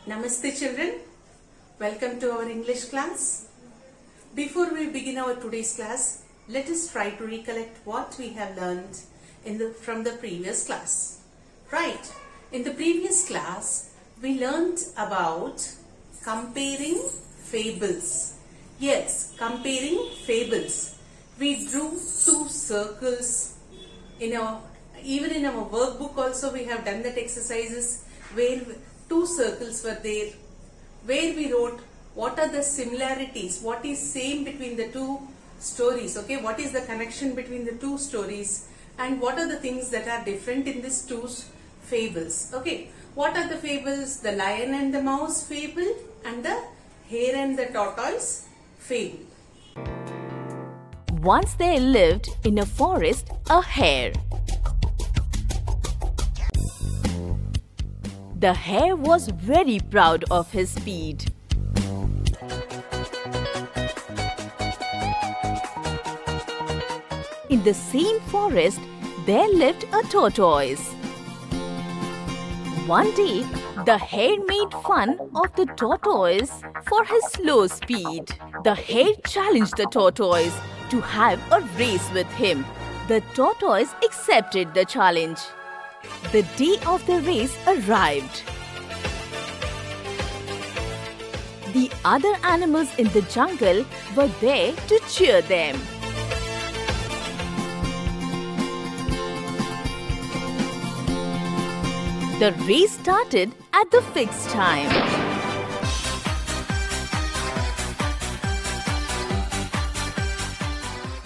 Namaste children, welcome to our English class. Before we begin our today's class, let us try to recollect what we have learned from the previous class. Right, in the previous class, we learned about comparing fables. Yes, comparing fables. We drew two circles. Even in our workbook also we have done that exercises where two circles were there, where we wrote what are the similarities, what is same between the two stories, okay, what is the connection between the two stories, and what are the things that are different in these two fables. Okay, what are the fables? The lion and the mouse fable and the hare and the tortoise fable. Once there lived in a forest a hare. The hare was very proud of his speed. In the same forest, there lived a tortoise. One day, the hare made fun of the tortoise for his slow speed. The hare challenged the tortoise to have a race with him. The tortoise accepted the challenge. The day of the race arrived. The other animals in the jungle were there to cheer them. The race started at the fixed time.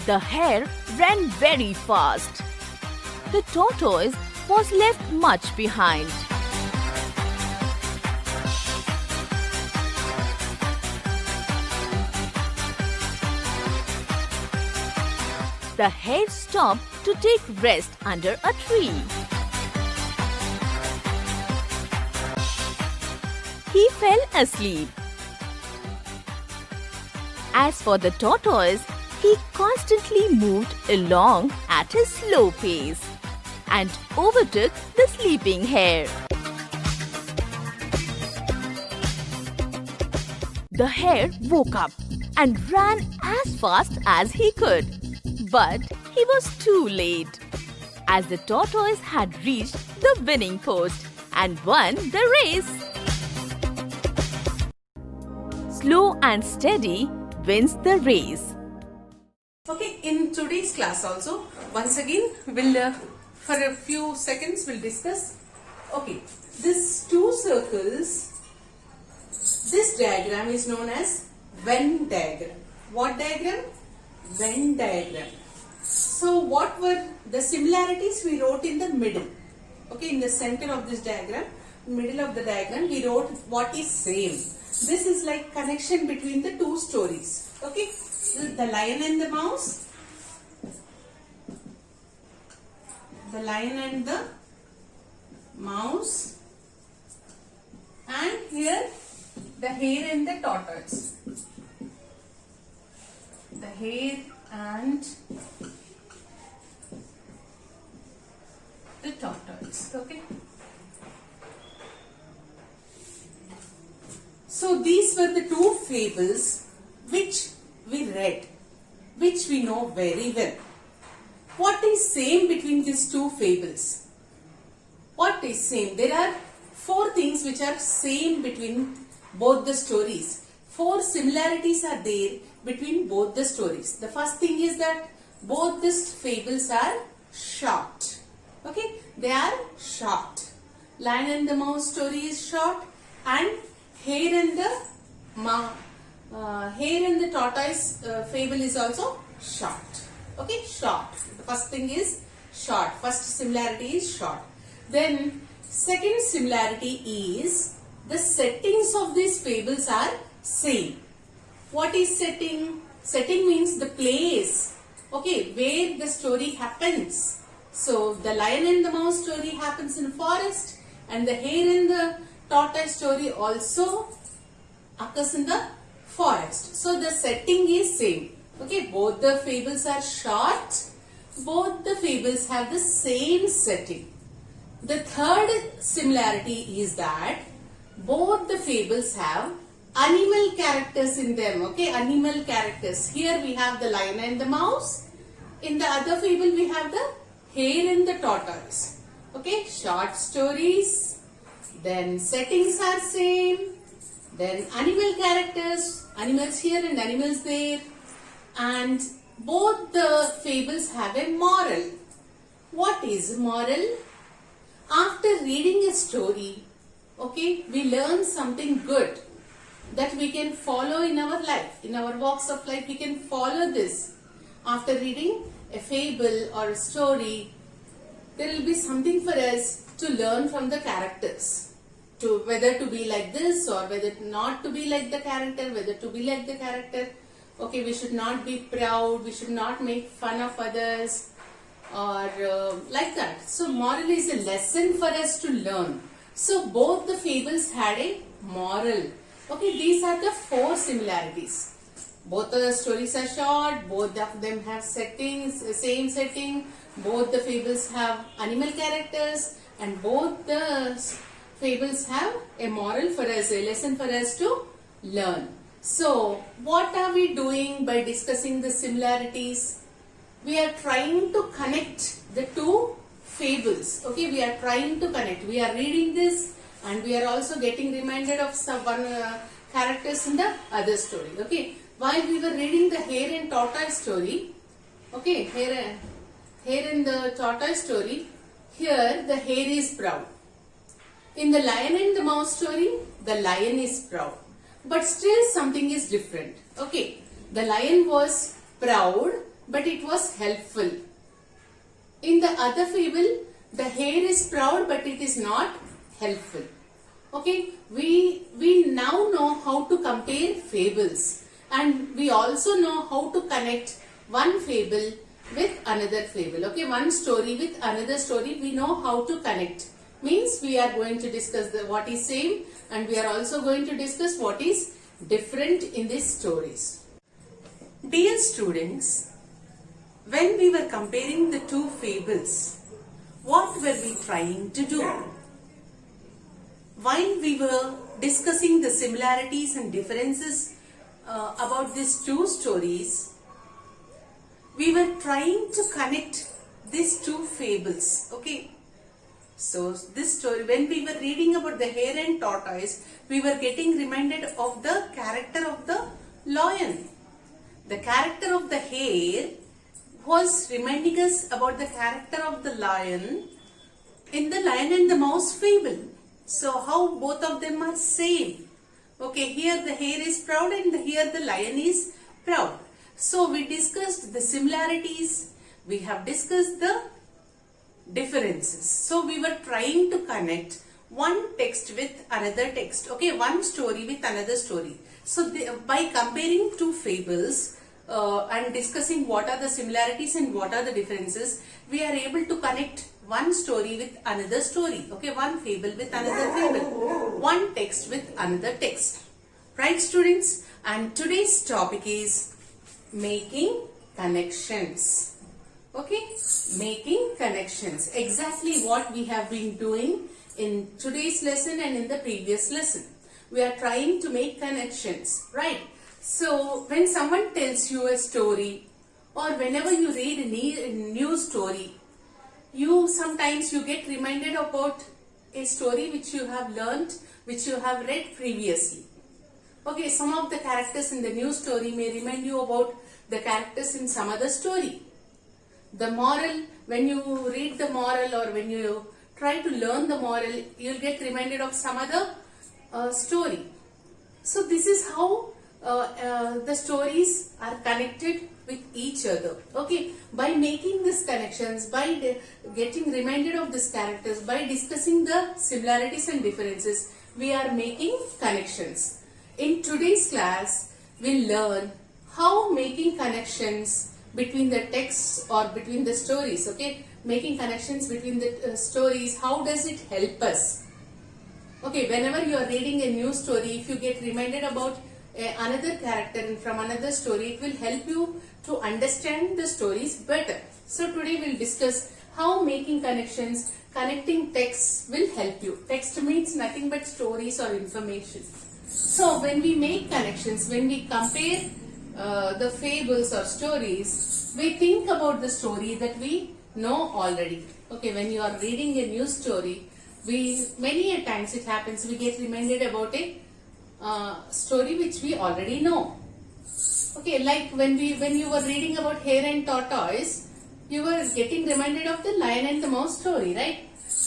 The hare ran very fast. The tortoise was left much behind. The hare stopped to take rest under a tree. He fell asleep. As for the tortoise, he constantly moved along at his slow pace and overtook the sleeping hare. The hare woke up and ran as fast as he could. But he was too late, as the tortoise had reached the winning post and won the race. Slow and steady wins the race. Okay, in today's class also, once again, we'll for a few seconds we'll discuss. Okay, these two circles, this diagram is known as Venn diagram. What diagram? Venn diagram. So what were the similarities we wrote in the middle? Okay, in the center of this diagram, middle of the diagram, we wrote what is same. This is like connection between the two stories. Okay, the lion and the mouse. The lion and the mouse, and here the hare and the tortoise. The hare and the tortoise. Okay. So these were the two fables which we read, which we know very well. What is same between these two fables? What is same? There are four things which are same between both the stories. Four similarities are there between both the stories. The first thing is that both these fables are short. Okay, they are short. Lion and the mouse story is short, and hare and the tortoise fable is also short. Okay, short. The first thing is short. First similarity is short. Then second similarity is the settings of these fables are same. What is setting? Setting means the place. Okay, where the story happens. So the lion and the mouse story happens in a forest, and the hare and the tortoise story also occurs in the forest. So the setting is same. Okay, both the fables are short. Both the fables have the same setting. The third similarity is that both the fables have animal characters in them. Okay, animal characters. Here we have the lion and the mouse. In the other fable we have the hare and the tortoise. Okay, short stories. Then settings are same. Then animal characters, animals here and animals there. And both the fables have a moral. What is moral? After reading a story, okay, we learn something good that we can follow in our life. In our walks of life, we can follow this. After reading a fable or a story, there will be something for us to learn from the characters. To whether to be like this or whether not to be like the character, whether to be like the character. Okay, we should not be proud, we should not make fun of others or like that. So moral is a lesson for us to learn. So both the fables had a moral. Okay, these are the 4 similarities. Both the stories are short, both of them have settings, same setting, both the fables have animal characters, and both the fables have a moral for us, a lesson for us to learn. So, what are we doing by discussing the similarities? We are trying to connect the 2 fables. Okay, we are trying to connect. We are reading this and we are also getting reminded of some characters in the other story. Okay, while we were reading the hare and tortoise story, okay, hare and the tortoise story, here the hare is proud. In the lion and the mouse story, the lion is proud. But still something is different. Okay, the lion was proud, but it was helpful. In the other fable, the hare is proud, but it is not helpful. Okay, we now know how to compare fables, and we also know how to connect one fable with another fable. Okay, one story with another story, we know how to connect. Means we are going to discuss what is same, and we are also going to discuss what is different in these stories. Dear students, when we were comparing the 2 fables, what were we trying to do? While we were discussing the similarities and differences about these 2 stories, we were trying to connect these 2 fables. Okay. So this story, when we were reading about the hare and tortoise, we were getting reminded of the character of the lion. The character of the hare was reminding us about the character of the lion in the lion and the mouse fable. So how both of them are same. Okay, here the hare is proud and here the lion is proud. So we discussed the similarities, we have discussed the differences. So we were trying to connect one text with another text. Okay, one story with another story. So by comparing 2 fables and discussing what are the similarities and what are the differences, we are able to connect one story with another story. Okay, one fable with another fable, one text with another text. Right, students? And today's topic is making connections. Okay, making connections. Exactly what we have been doing in today's lesson and in the previous lesson. We are trying to make connections, right? So when someone tells you a story, or whenever you read a new story, sometimes you get reminded about a story which you have learnt, which you have read previously. Okay, some of the characters in the new story may remind you about the characters in some other story. The moral, when you read the moral or when you try to learn the moral, you'll get reminded of some other story. So this is how the stories are connected with each other. Okay, by making these connections, by getting reminded of these characters, by discussing the similarities and differences, we are making connections. In today's class, we'll learn how making connections between the texts or between the stories. Okay, making connections between the stories, how does it help us? Okay, whenever you are reading a new story, if you get reminded about another character from another story, it will help you to understand the stories better. So today we'll discuss how making connections connecting text will help you. Text means nothing but stories or information. So when we make connections, when we compare the fables or stories, we think about the story that we know already. Okay, when you are reading a new story, many a times it happens we get reminded about a story which we already know. Okay, like when you were reading about Hare and Tortoise, you were getting reminded of the Lion and the Mouse story, right?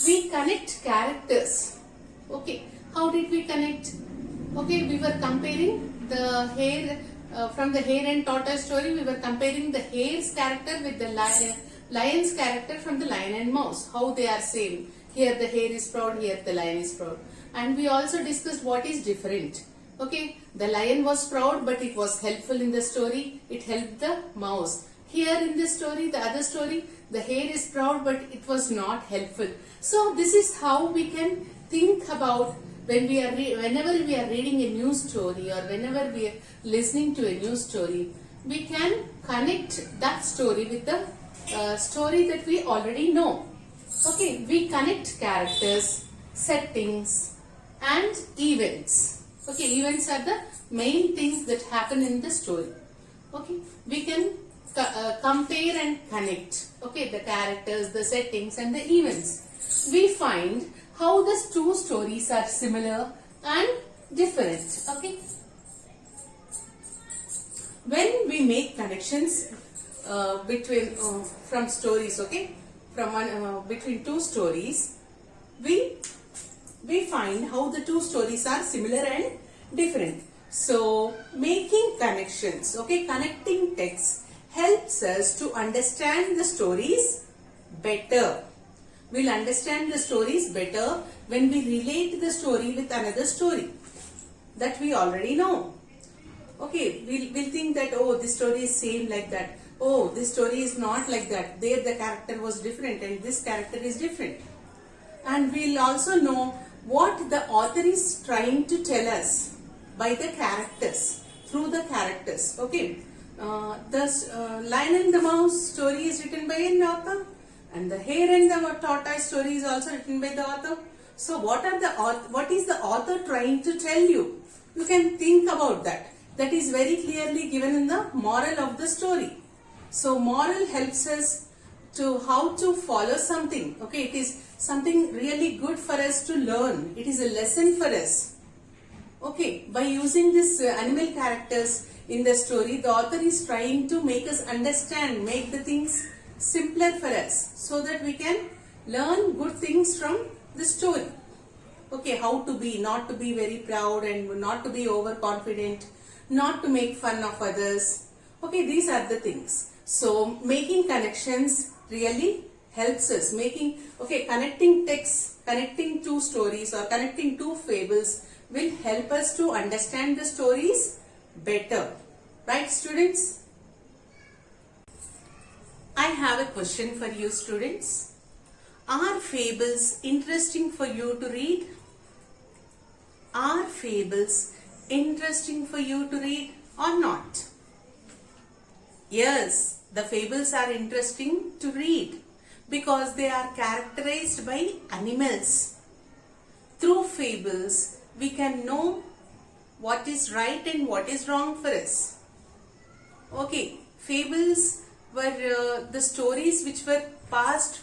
We connect characters. Okay, how did we connect? Okay, we were comparing the hare from the Hare and Tortoise story. We were comparing the hare's character with the lion's character from the Lion and Mouse. How they are same. Here the hare is proud, here the lion is proud. And we also discussed what is different. Okay, the lion was proud, but it was helpful in the story. It helped the mouse. Here in this story, the other story, the hare is proud, but it was not helpful. So this is how we can think about whenever we are reading a new story or whenever we are listening to a new story, we can connect that story with the story that we already know. Okay, we connect characters, settings and events. Okay, events are the main things that happen in the story. Okay, we can compare and connect. Okay, the characters, the settings and the events. We find how the two stories are similar and different. Okay, when we make connections between from stories, okay, from between two stories, we find how the two stories are similar and different. So making connections, okay, connecting text helps us to understand the stories better. We'll understand the stories better when we relate the story with another story that we already know. Okay, we'll think that, oh, this story is same like that. Oh, this story is not like that. There the character was different and this character is different. And we'll also know what the author is trying to tell us by the characters, through the characters. Okay, the Lion and the Mouse story is written by an author, and the Hare and the Tortoise story is also written by the author. So what is the author trying to tell you? You can think about that. That is very clearly given in the moral of the story. So moral helps us to how to follow something. Okay, it is something really good for us to learn. It is a lesson for us. Okay, by using this animal characters in the story, the author is trying to make us understand, make the things simpler for us so that we can learn good things from the story. Okay, how to be, not to be very proud and not to be overconfident, not to make fun of others. Okay, these are the things. So making connections really helps us. Connecting texts, connecting two stories or connecting two fables will help us to understand the stories better. Right, students? I have a question for you, students. Are fables interesting for you to read? Are fables interesting for you to read or not? Yes, the fables are interesting to read because they are characterized by animals. Through fables, we can know what is right and what is wrong for us. Okay, fables were the stories which were passed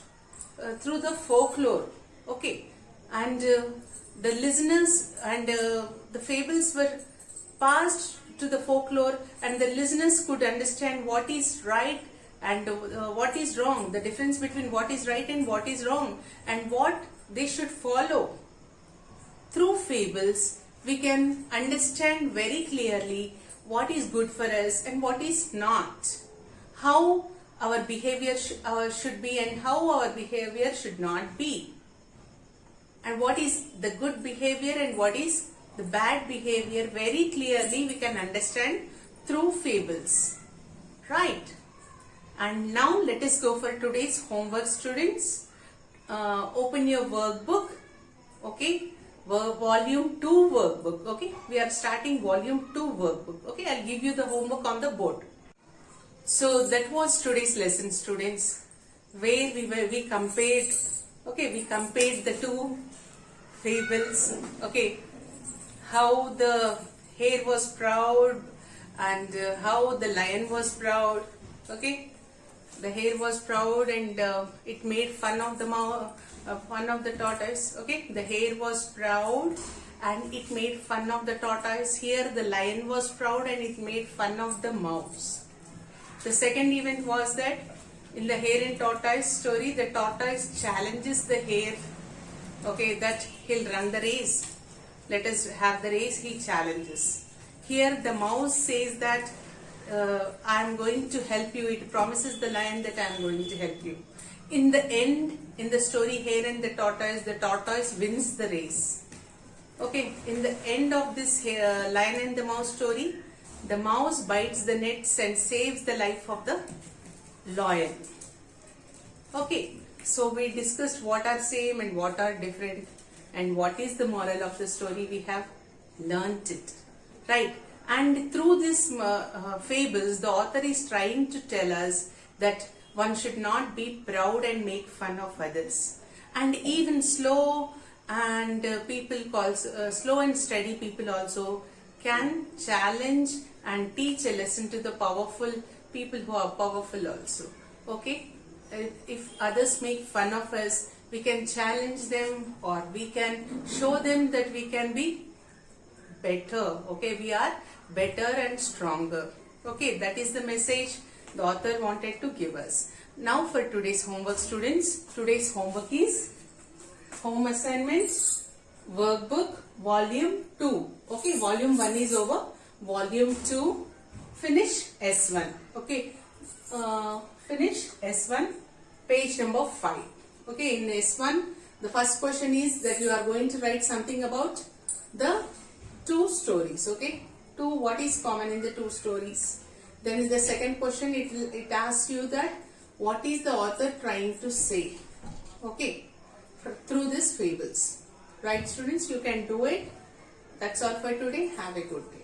through the folklore. Okay, and the listeners and the fables were passed to the folklore, and the listeners could understand what is right and what is wrong, the difference between what is right and what is wrong, and what they should follow. Through fables, we can understand very clearly what is good for us and what is not, how our behavior should be and how our behavior should not be, and what is the good behavior and what is the bad behavior. Very clearly we can understand through fables, right? And now let us go for today's homework, students. Open your workbook, okay? Volume 2 workbook, okay? We are starting volume 2 workbook, okay? I'll give you the homework on the board. So that was today's lesson, students, where we compared Okay, we compared the two fables. Okay, how the hare was proud and how the lion was proud. Okay, the hare was proud and it made fun of the tortoise. Okay, the hare was proud and it made fun of the tortoise. Here the lion was proud and it made fun of the mouse. The second event was that in the hare and tortoise story, the tortoise challenges the hare. Okay, that he'll run the race. Let us have the race, he challenges. Here the mouse says that I am going to help you. It promises the lion that I am going to help you. In the end, in the story Hare and the tortoise wins the race. Okay, in the end of this lion and the mouse story, the mouse bites the nets and saves the life of the lion. Okay, so we discussed what are same and what are different and what is the moral of the story. We have learnt it, right? And through these fables, the author is trying to tell us that one should not be proud and make fun of others. And even slow and slow and steady people also can challenge and teach a lesson to the powerful people who are powerful also. Okay, if others make fun of us, we can challenge them or we can show them that we can be better. Okay, we are better and stronger. Okay, that is the message the author wanted to give us. Now for today's homework, students, today's homework is home assignment workbook volume 2. Okay, volume 1 is over. Volume 2, finish S1. Okay, finish S1, page number 5. Okay, in S1, the first question is that you are going to write something about the two stories. Okay, what is common in the two stories. Then in the second question, it asks you that what is the author trying to say. Okay, through these fables. Right, students, you can do it. That's all for today. Have a good day.